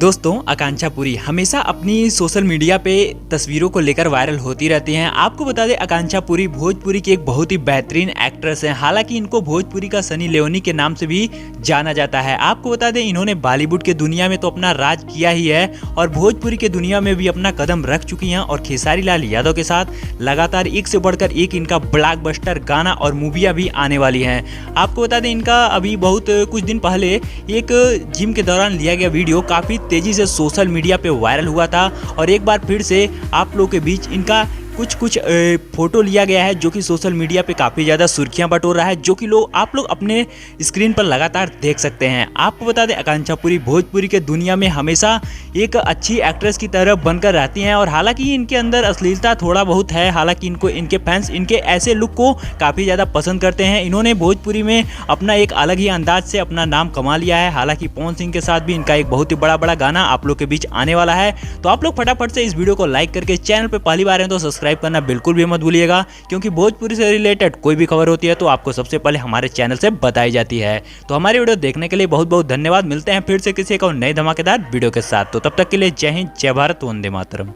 दोस्तों, आकांक्षा पुरी हमेशा अपनी सोशल मीडिया पे तस्वीरों को लेकर वायरल होती रहती हैं। आपको बता दें, आकांक्षा पुरी भोजपुरी की एक बहुत ही बेहतरीन एक्ट्रेस हैं। हालांकि इनको भोजपुरी का सनी लियोनी के नाम से भी जाना जाता है। आपको बता दें, इन्होंने बॉलीवुड के दुनिया में तो अपना राज किया ही है और भोजपुरी के दुनिया में भी अपना कदम रख चुकी हैं और खेसारी लाल यादव के साथ लगातार एक से बढ़कर एक इनका ब्लॉकबस्टर गाना और मूवियाँ भी आने वाली हैं। आपको बता दें, इनका अभी बहुत कुछ दिन पहले एक जिम के दौरान लिया गया वीडियो काफ़ी तेजी से सोशल मीडिया पे वायरल हुआ था और एक बार फिर से आप लोगों के बीच इनका कुछ फोटो लिया गया है जो कि सोशल मीडिया पे काफ़ी ज़्यादा सुर्खियां बटोर रहा है, जो कि आप लोग अपने स्क्रीन पर लगातार देख सकते हैं। आपको बता दें, आकांक्षा पुरी भोजपुरी के दुनिया में हमेशा एक अच्छी एक्ट्रेस की तरह बनकर रहती हैं और हालांकि इनके अंदर अश्लीलता थोड़ा बहुत है। हालांकि इनके फैंस इनके ऐसे लुक को काफ़ी ज़्यादा पसंद करते हैं। इन्होंने भोजपुरी में अपना एक अलग ही अंदाज से अपना नाम कमा लिया है। हालांकि पवन सिंह के साथ भी इनका एक बहुत ही बड़ा गाना आप लोग के बीच आने वाला है। तो आप लोग फटाफट से इस वीडियो को लाइक करके चैनल पर पहली बार हैं तो सब्सक्राइब करना बिल्कुल भी मत भूलिएगा, क्योंकि भोजपुरी से रिलेटेड कोई भी खबर होती है तो आपको सबसे पहले हमारे चैनल से बताई जाती है। तो हमारी वीडियो देखने के लिए बहुत बहुत धन्यवाद। मिलते हैं फिर से किसी एक और नए धमाकेदार वीडियो के साथ। तो तब तक के लिए जय हिंद, जय भारत, वंदे मातरम।